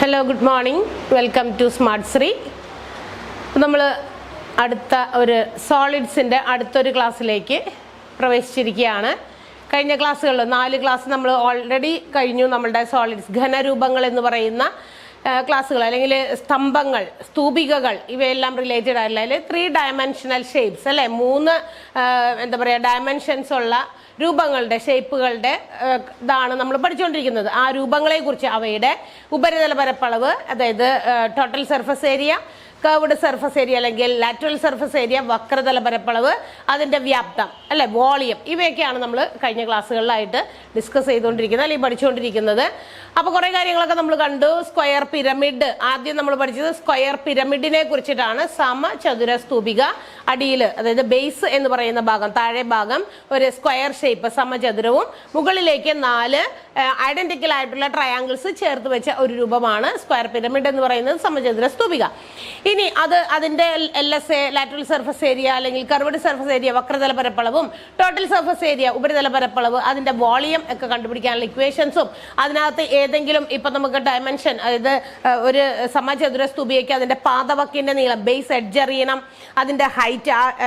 Hello, good morning. Welcome to smart Shree. നമ്മൾ അടുത്ത ഒരു സോളിഡ്സിൻ്റെ അടുത്തൊരു ക്ലാസ്സിലേക്ക് പ്രവേശിച്ചിരിക്കുകയാണ്. കഴിഞ്ഞ ക്ലാസ്സുകളിൽ 4 ക്ലാസ് നമ്മൾ ഓൾറെഡി കഴിഞ്ഞു. നമ്മളുടെ സോളിഡ്സ് ഘനരൂപങ്ങൾ എന്ന് പറയുന്ന ക്ലാസ്സുകൾ അല്ലെങ്കിൽ സ്തംഭങ്ങൾ, സ്തൂപികകൾ, ഇവയെല്ലാം റിലേറ്റഡ് ആയിട്ടുള്ള 3 ഡയമെൻഷണൽ ഷേപ്സ് അല്ലേ, 3 എന്താ പറയുക ഡയമെൻഷൻസ് ഉള്ള രൂപങ്ങളുടെ ഷേപ്പുകളുടെ ഇതാണ് നമ്മൾ പഠിച്ചുകൊണ്ടിരിക്കുന്നത്. ആ രൂപങ്ങളെ കുറിച്ച്, അവയുടെ ഉപരിതല പരപ്പളവ്, അതായത് total surface area, curved surface area അല്ലെങ്കിൽ ലാറ്ററൽ സർഫസ് ഏരിയ, വക്രതല പരപ്പളവ്, അതിൻ്റെ വ്യാപ്തം അല്ലെ, വോളിയം, ഇവയൊക്കെയാണ് നമ്മൾ കഴിഞ്ഞ ക്ലാസ്സുകളിലായിട്ട് ഡിസ്കസ് ചെയ്തുകൊണ്ടിരിക്കുന്നത് അല്ലെങ്കിൽ പഠിച്ചുകൊണ്ടിരിക്കുന്നത്. അപ്പോൾ കുറേ കാര്യങ്ങളൊക്കെ നമ്മൾ കണ്ടു. സ്ക്വയർ പിരമിഡ്, ആദ്യം നമ്മൾ പഠിച്ചത് സ്ക്വയർ പിരമിഡിനെ കുറിച്ചിട്ടാണ്. സമചതുര സ്തൂപിക, അടിയിൽ അതായത് ബേസ് എന്ന് പറയുന്ന ഭാഗം, താഴെ ഭാഗം ഒരു സ്ക്വയർ ഷേപ്പ് സമചതുരവും, മുകളിലേക്ക് 4 ഐഡന്റിക്കൽ ആയിട്ടുള്ള ട്രയാങ്കിൾസ് ചേർത്ത് വെച്ച ഒരു രൂപമാണ് സ്ക്വയർ പിരമിഡ് എന്ന് പറയുന്നത്, സമചതുര സ്തൂപിക. ഇനി അതിന്റെ LSA, ലാറ്ററൽ സർഫസ് ഏരിയ അല്ലെങ്കിൽ കർവ്ഡ് സർഫസ് ഏരിയ, വക്രതല പരപ്പളവും, ടോട്ടൽ സർഫസ് ഏരിയ, ഉപരിതല പരപ്പളവ്, അതിന്റെ വോളിയം ഒക്കെ കണ്ടുപിടിക്കാനുള്ള ഇക്വേഷൻസും, അതിനകത്ത് ഏതെങ്കിലും ഇപ്പൊ നമുക്ക് ഡയമെൻഷൻ, അതായത് ഒരു സമചതുര സ്തൂപികയ്ക്ക് അതിന്റെ പാദവക്കിന്റെ നീളം, ബേസ് എഡ്ജ് അറിയണം, അതിന്റെ ഹൈറ്റ്,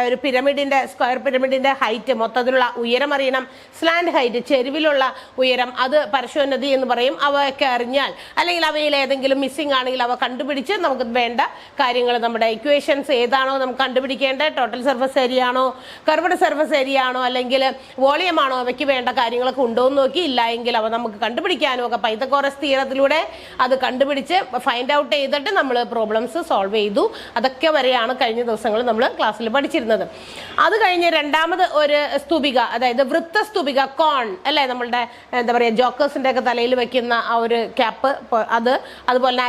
ഒരു പിരമിഡിന്റെ സ്ക്വയർ പിരമിഡിന്റെ ഹൈറ്റ്, മൊത്തത്തിലുള്ള ഉയരം അറിയണം, സ്ലാൻഡ് ഹൈറ്റ്, ചെരുവിലുള്ള ഉയരം, അത് പരശോന്നതി എന്ന് പറയും. അവയൊക്കെ അറിഞ്ഞാൽ, അല്ലെങ്കിൽ അവയിൽ ഏതെങ്കിലും മിസ്സിംഗ് ആണെങ്കിൽ അവ കണ്ടുപിടിച്ച് നമുക്ക് വേണ്ട കാര്യങ്ങൾ, നമ്മുടെ ഇക്വേഷൻസ് ഏതാണോ നമുക്ക് കണ്ടുപിടിക്കേണ്ടത്, ടോട്ടൽ സർഫസ് ഏരിയ ആണോ, കർവ്ഡ് സർഫസ് ഏരിയ ആണോ, അല്ലെങ്കിൽ വോളിയം ആണോ, അവയ്ക്ക് വേണ്ട കാര്യങ്ങളൊക്കെ ഉണ്ടോ എന്ന് നോക്കി, ഇല്ല എങ്കിൽ അവ നമുക്ക് കണ്ടുപിടിക്കാനും ഒക്കെ പൈതഗോറസ് തിയറത്തിലൂടെ അത് കണ്ടുപിടിച്ച് ഫൈൻഡ് ഔട്ട് ചെയ്തിട്ട് നമ്മൾ പ്രോബ്ലംസ് സോൾവ് ചെയ്തു. അതൊക്കെ വരെയാണ് കഴിഞ്ഞ ദിവസങ്ങളിൽ നമ്മൾ ക്ലാസ്സിൽ പഠിച്ചിരുന്നത്. അത് കഴിഞ്ഞ് രണ്ടാമത് ഒരു സ്തൂപിക, അതായത് വൃത്ത സ്തൂപിക, കോൺ അല്ലേ, നമ്മളുടെ എന്താ പറയുക ജോക്കേഴ്സിന്റെ ഒക്കെ തലയിൽ വെക്കുന്ന ആ ഒരു ക്യാപ്പ്, അതുപോലെ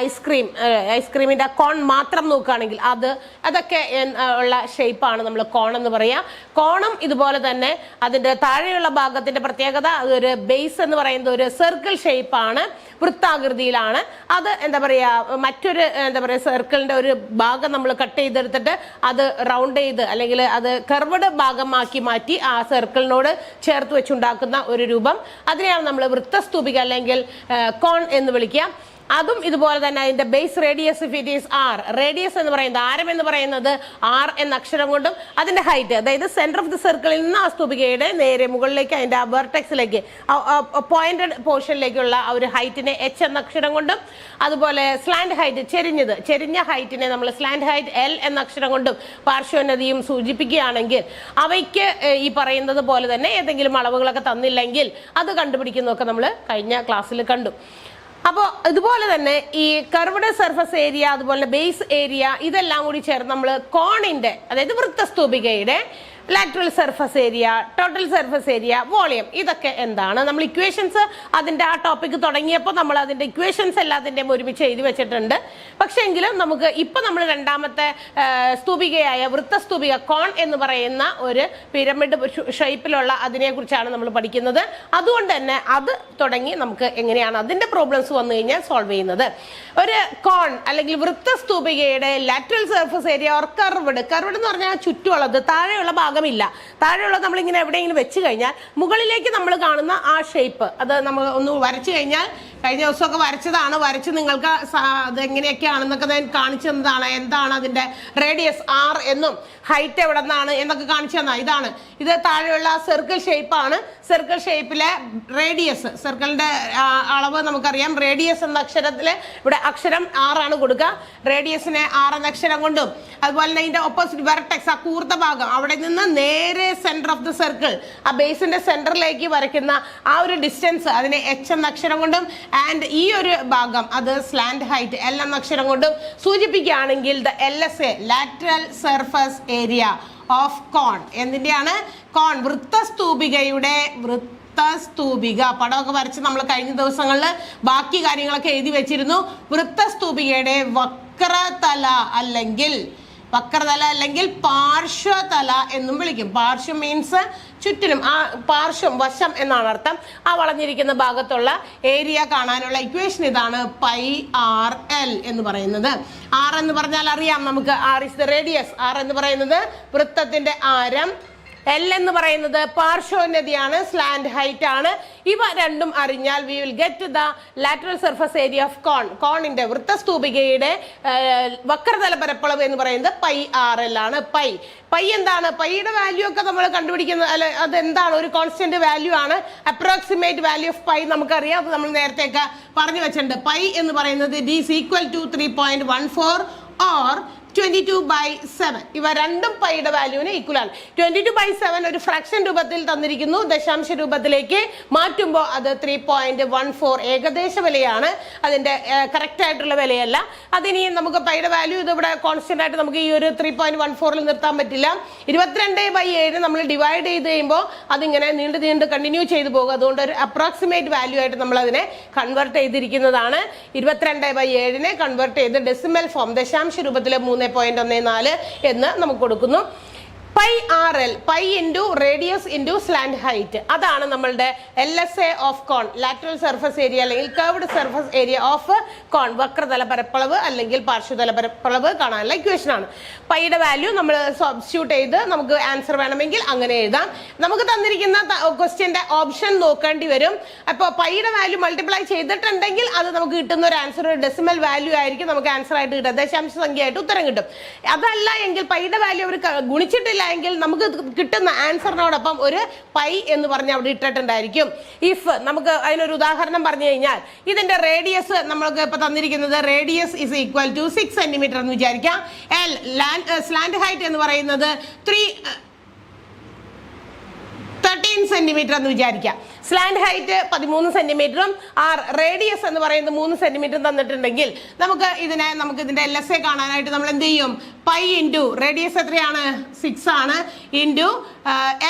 ഐസ്ക്രീമിന്റെ കോൺ മാത്രം നോക്കുകയാണെങ്കിൽ അതൊക്കെ ഉള്ള ഷേപ്പാണ് നമ്മൾ കോൺ എന്ന് പറയാം. കോണും ഇതുപോലെ തന്നെ അതിന്റെ താഴെയുള്ള ഭാഗത്തിന്റെ പ്രത്യേകത, അതൊരു ബേസ് എന്ന് പറയുന്നത് ഒരു സർക്കിൾ ഷേപ്പാണ്, വൃത്താകൃതിയിലാണ്. അത് എന്താ പറയാ, മറ്റൊരു എന്താ പറയാ സർക്കിളിന്റെ ഒരു ഭാഗം നമ്മൾ കട്ട് ചെയ്തെടുത്തിട്ട് അത് റൗണ്ട് ചെയ്ത് അല്ലെങ്കിൽ അത് കർവ്ഡ് ഭാഗമാക്കി മാറ്റി ആ സർക്കിളിനോട് ചേർത്ത് വെച്ചുണ്ടാക്കുന്ന ഒരു രൂപം, അതിനെയാണ് നമ്മൾ വൃത്തസ്തൂപിക അല്ലെങ്കിൽ കോൺ എന്ന് വിളിക്കുക. അതും ഇതുപോലെ തന്നെ അതിന്റെ base radius, if it is R, radius എന്ന് പറയുന്നത്, ആരം എന്ന് പറയുന്നത് ആർ എന്ന അക്ഷരം കൊണ്ടും, അതിന്റെ ഹൈറ്റ്, അതായത് സെന്റർ ഓഫ് ദി സർക്കിളിൽ നിന്ന് ആ സ്തൂപികയുടെ നേരെ മുകളിലേക്ക് അതിന്റെ ആ വെർട്ടെക്സിലേക്ക് പോയിന്റഡ് പോർഷനിലേക്കുള്ള ആ ഒരു ഹൈറ്റിനെ എച്ച് എന്ന അക്ഷരം കൊണ്ടും, അതുപോലെ സ്ലാൻഡ് ഹൈറ്റ്, ചെരിഞ്ഞ ഹൈറ്റിനെ നമ്മൾ സ്ലാൻഡ് ഹൈറ്റ് എൽ എന്ന അക്ഷരം കൊണ്ടും പാർശ്വോന്നതിയും സൂചിപ്പിക്കുകയാണെങ്കിൽ, അവയ്ക്ക് ഈ പറയുന്നത് പോലെ തന്നെ ഏതെങ്കിലും അളവുകളൊക്കെ തന്നില്ലെങ്കിൽ അത് കണ്ടുപിടിക്കുന്നതൊക്കെ നമ്മൾ കഴിഞ്ഞ ക്ലാസ്സിൽ കണ്ടു. അപ്പോൾ ഇതുപോലെ തന്നെ ഈ കർവ്ഡ് സർഫസ് ഏരിയ, അതുപോലെ ബേസ് ഏരിയ, ഇതെല്ലാം കൂടി ചേർന്ന് നമ്മൾ കോണിന്റെ, അതായത് വൃത്തസ്തൂപികയുടെ lateral surface area, total surface area, volume, ഇതൊക്കെ എന്താണ്, നമ്മൾ ഇക്വേഷൻസ് അതിന്റെ ആ ടോപ്പിക് തുടങ്ങിയപ്പോൾ നമ്മൾ അതിന്റെ ഇക്വേഷൻസ് എല്ലാത്തിൻ്റെയും ഒരുമിച്ച് എഴുതി വെച്ചിട്ടുണ്ട്. പക്ഷേ എങ്കിലും നമുക്ക് ഇപ്പൊ നമ്മൾ രണ്ടാമത്തെ സ്തൂപികയായ വൃത്തസ്തൂപിക, കോൺ എന്ന് പറയുന്ന ഒരു പിരമിഡ് ഷേപ്പിലുള്ള അതിനെ കുറിച്ചാണ് നമ്മൾ പഠിക്കുന്നത്. അതുകൊണ്ട് തന്നെ അത് തുടങ്ങി നമുക്ക് എങ്ങനെയാണ് അതിന്റെ പ്രോബ്ലംസ് വന്നു കഴിഞ്ഞാൽ സോൾവ് ചെയ്യുന്നത്. ഒരു കോൺ അല്ലെങ്കിൽ വൃത്തസ്തൂപികയുടെ lateral surface area or curved എന്ന് പറഞ്ഞാൽ ചുറ്റുമുള്ളത്, താഴെയുള്ള ഭാഗമില്ല, താഴെയുള്ളത് നമ്മളിങ്ങനെ എവിടെയെങ്കിലും വെച്ച് കഴിഞ്ഞാൽ മുകളിലേക്ക് നമ്മൾ കാണുന്ന ആ ഷേപ്പ്, അത് നമ്മൾ ഒന്ന് വരച്ചു കഴിഞ്ഞാൽ, കഴിഞ്ഞ ദിവസമൊക്കെ വരച്ചതാണ്, വരച്ച് നിങ്ങൾക്ക് അത് എങ്ങനെയൊക്കെയാണെന്നൊക്കെ ഞാൻ കാണിച്ചു തന്നതാണ്. എന്താണ് അതിന്റെ റേഡിയസ് ആർ എന്നും ഹൈറ്റ് എവിടെ നിന്നാണ് എന്നൊക്കെ കാണിച്ചു തന്നാ. ഇത് താഴെയുള്ള സർക്കിൾ ഷേപ്പാണ്. സർക്കിൾ ഷേപ്പിലെ റേഡിയസ്, സർക്കിളിന്റെ അളവ് നമുക്കറിയാം. റേഡിയസ് എന്ന അക്ഷരത്തില് ഇവിടെ അക്ഷരം ആറാണ് കൊടുക്കുക, റേഡിയസിനെ 6 എന്ന അക്ഷരം കൊണ്ടും, അതുപോലെ തന്നെ ഇതിന്റെ ഓപ്പോസിറ്റ് വെർട്ടെക്സ്, ആ കൂർത്ത ഭാഗം, അവിടെ നിന്ന് നേരെ സെന്റർ ഓഫ് ദി സർക്കിൾ, ആ ബേസിന്റെ സെന്ററിലേക്ക് വരയ്ക്കുന്ന ആ ഒരു ഡിസ്റ്റൻസ്, അതിനെ എച്ച് എന്ന അക്ഷരം കൊണ്ടും, ആൻഡ് ഈ ഒരു ഭാഗം അത് സ്ലാൻഡ് ഹൈറ്റ് എൽ എന്ന അക്ഷരം കൊണ്ടും സൂചിപ്പിക്കുകയാണെങ്കിൽ the LSA, lateral surface area of cone, എന്തിന്റെയാണ്, കോൺ, വൃത്തസ്തൂപികയുടെ വൃത്തസ്തൂപിക പടമൊക്കെ വരച്ച് നമ്മൾ കഴിഞ്ഞ ദിവസങ്ങളിൽ ബാക്കി കാര്യങ്ങളൊക്കെ എഴുതി വെച്ചിരുന്നു. വൃത്തസ്തൂപികയുടെ വക്രതല അല്ലെങ്കിൽ പാർശ്വതല എന്നും വിളിക്കും. പാർശ്വം മീൻസ് ചുറ്റിനും, ആ പാർശ്വം, വശം എന്നാണ് അർത്ഥം. ആ വളഞ്ഞിരിക്കുന്ന ഭാഗത്തുള്ള ഏരിയ കാണാനുള്ള ഇക്വേഷൻ ഇതാണ്, πRL എന്ന് പറയുന്നത്. ആർ എന്ന് പറഞ്ഞാൽ അറിയാം നമുക്ക്, R is the radius. R എന്ന് പറയുന്നത് വൃത്തത്തിന്റെ ആരം, എൽ എന്ന് പറയുന്നത് പാർശ്വോന്നതിയാണ്, സ്ലാന്റ് ഹൈറ്റ് ആണ്. ഇവ രണ്ടും അറിഞ്ഞാൽ we will get the lateral surface area of cone. കോണിന്റെ വൃത്തസ്തൂപികയുടെ വക്രതല പരപ്പളവ് എന്ന് പറയുന്നത് പൈ ആർ എൽ ആണ്. പൈ എന്താണ്? പൈയുടെ വാല്യൂ ഒക്കെ നമ്മൾ കണ്ടുപിടിക്കുന്നത്, അല്ലെ, അതെന്താണ്? ഒരു കോൺസ്റ്റന്റ് വാല്യൂ ആണ്. അപ്രോക്സിമേറ്റ് വാല്യൂ ഓഫ് പൈ നമുക്കറിയാം, അത് നമ്മൾ നേരത്തെയൊക്കെ പറഞ്ഞു വെച്ചിട്ടുണ്ട്. പൈ എന്ന് പറയുന്നത് it is equal to 3.14 or 22/7. ഇവ രണ്ടും പൈയുടെ വാല്യൂവിന് ഈക്വൽ ആണ്. 22/7 ഒരു ഫ്രാക്ഷൻ രൂപത്തിൽ തന്നിരിക്കുന്നു, ദശാംശ രൂപത്തിലേക്ക് മാറ്റുമ്പോൾ അത് 3.14 ഏകദേശ വിലയാണ്, അതിന്റെ കറക്റ്റ് ആയിട്ടുള്ള വിലയല്ല. അതിനി നമുക്ക് പൈയുടെ വാല്യൂ ഇത് ഇവിടെ കോൺസ്റ്റന്റ് ആയിട്ട് നമുക്ക് ഈ ഒരു 3.14 നിർത്താൻ പറ്റില്ല. 22/7 നമ്മൾ ഡിവൈഡ് ചെയ്ത് കഴിയുമ്പോൾ അതിങ്ങനെ നീണ്ട് കണ്ടിന്യൂ ചെയ്തു പോകും. അതുകൊണ്ട് ഒരു അപ്രോക്സിമേറ്റ് വാല്യൂ ആയിട്ട് നമ്മൾ അതിനെ കൺവേർട്ട് ചെയ്തിരിക്കുന്നതാണ്. 22/7 കൺവേർട്ട് ചെയ്ത് ഡെസിമൽ ഫോം ദശാംശ രൂപത്തിലെ 3.14 എന്ന് നമുക്ക് കൊടുക്കുന്നു. Pi R L, pi into radius into slant height, അതാണ് നമ്മളുടെ LSA of cone, lateral surface area അല്ലെങ്കിൽ curved surface area of cone, വക്രതല പരപ്പളവ് അല്ലെങ്കിൽ പാർശ്വതല പരപ്പളവ് കാണാനുള്ള ഇക്വേഷൻ ആണ്. പൈയുടെ വാല്യൂ നമ്മൾ സബ്സ്റ്റിറ്റ്യൂട്ട് ചെയ്ത് നമുക്ക് ആൻസർ വേണമെങ്കിൽ അങ്ങനെ എഴുതാം. നമുക്ക് തന്നിരിക്കുന്ന ക്വസ്റ്റ്യന്റെ ഓപ്ഷൻ നോക്കേണ്ടി വരും. അപ്പോൾ പൈയുടെ വാല്യൂ മൾട്ടിപ്ലൈ ചെയ്തിട്ടുണ്ടെങ്കിൽ അത് നമുക്ക് കിട്ടുന്ന ഒരു ആൻസർ ഒരു ഡെസിമൽ വാല്യൂ ആയിരിക്കും നമുക്ക് ആൻസർ ആയിട്ട് കിട്ടുക, ദശാംശ സംഖ്യയായിട്ട് ഉത്തരം കിട്ടും. അതല്ല എങ്കിൽ പൈയുടെ വാല്യൂ അവർ ഗുണിച്ചിട്ടില്ല എങ്കിൽ നമുക്ക് കിട്ടുന്ന ആൻസറിനോടൊപ്പം ഒരു പൈ എന്ന് പറഞ്ഞ് അവിടെ ഇട്ടിട്ടുണ്ടായിരിക്കും. ഇഫ് നമുക്ക് അതിനൊരു ഉദാഹരണം പറഞ്ഞു കഴിഞ്ഞാൽ ഇതിന്റെ റേഡിയസ് നമ്മൾക്ക് ഇപ്പൊ തന്നിരിക്കുന്നത് radius is equal to 6 centimetre എന്ന് വിചാരിക്കാം. എൽ സ്ലാന്റ് ഹൈറ്റ് എന്ന് പറയുന്നത് 13 സെന്റിമീറ്റർ എന്ന് വിചാരിക്കാം. സ്ലാന്റ് ഹൈറ്റ് 13 സെന്റിമീറ്ററും ആർ റേഡിയസ് എന്ന് പറയുന്നത് 3 സെന്റിമീറ്ററും തന്നിട്ടുണ്ടെങ്കിൽ നമുക്ക് ഇതിന്റെ LSA കാണാനായിട്ട് നമ്മൾ എന്ത് ചെയ്യും? പൈ ഇൻറ്റു റേഡിയസ് എത്രയാണ്? 6 ആണ്, ഇൻറ്റു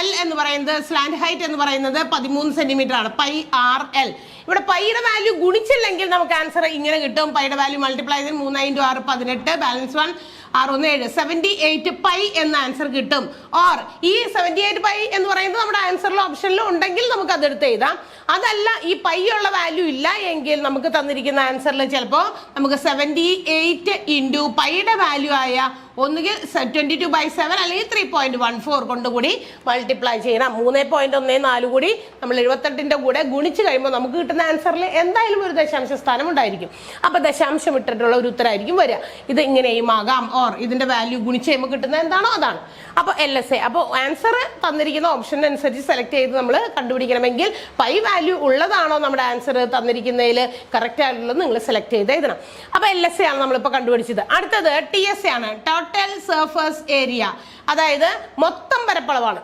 എൽ എന്ന് പറയുന്നത് സ്ലാന്റ് ഹൈറ്റ് എന്ന് പറയുന്നത് 13 സെന്റിമീറ്റർ ആണ്, പൈ ആർ എൽ. ഇവിടെ പൈയുടെ വാല്യൂ ഗുണിച്ചില്ലെങ്കിൽ നമുക്ക് ആൻസർ ഇങ്ങനെ കിട്ടും. പൈയുടെ വാല്യൂ മൾട്ടിപ്ലൈ ചെയ്ത് 3 × 6 18, ബാലൻസ് 1 6 1 7 78 പൈ എന്ന ആൻസർ കിട്ടും. ഓർ ഈ 78 പൈ എന്ന് പറയുന്നത് നമ്മുടെ ആൻസറിൽ ഓപ്ഷനിൽ ഉണ്ടെങ്കിൽ നമുക്ക് അതെടുത്ത് എഴുതാം. അതല്ല, ഈ പൈ ഉള്ള വാല്യൂ ഇല്ല എങ്കിൽ നമുക്ക് തന്നിരിക്കുന്ന ആൻസറിൽ ചിലപ്പോൾ നമുക്ക് 78 ഇൻറ്റു പൈയുടെ വാല്യൂ ആയ ഒന്നുകിൽ 22/7 അല്ലെങ്കിൽ 3.14 കൊണ്ടുകൂടി മൾട്ടിപ്ലൈ ചെയ്യണം. 3.14 കൂടി നമ്മൾ 78ന്റെ കൂടെ ഗുണിച്ച് കഴിയുമ്പോൾ നമുക്ക് കിട്ടുന്ന ആൻസറിൽ എന്തായാലും ഒരു ദശാംശ സ്ഥാനം ഉണ്ടായിരിക്കും. അപ്പൊ ദശാംശം ഇട്ടിട്ടുള്ള ഒരു ഉത്തരമായിരിക്കും വരിക. ഇത് ഇങ്ങനെയും ആകാം, ഓർ ഇതിന്റെ വാല്യൂ ഗുണിച്ച് കഴിയുമ്പോൾ കിട്ടുന്നത് എന്താണോ അതാണ്. അപ്പോൾ LSA, അപ്പോൾ ആൻസർ തന്നിരിക്കുന്ന ഓപ്ഷൻ അനുസരിച്ച് സെലക്ട് ചെയ്ത് നമ്മൾ കണ്ടുപിടിക്കണമെങ്കിൽ പൈ വാല്യൂ ഉള്ളതാണോ നമ്മുടെ ആൻസർ തന്നിരിക്കുന്നതിൽ കറക്റ്റ് ആയിട്ടുള്ളത് നിങ്ങൾ സെലക്ട് ചെയ്ത് എഴുതണം. അപ്പോൾ LSA ആണ് നമ്മളിപ്പോൾ കണ്ടുപിടിച്ചത്. അടുത്തത് TSA ആണ്, ടോട്ടൽ സർഫസ് ഏരിയ, അതായത് മൊത്തം പരപ്പളവാണ്.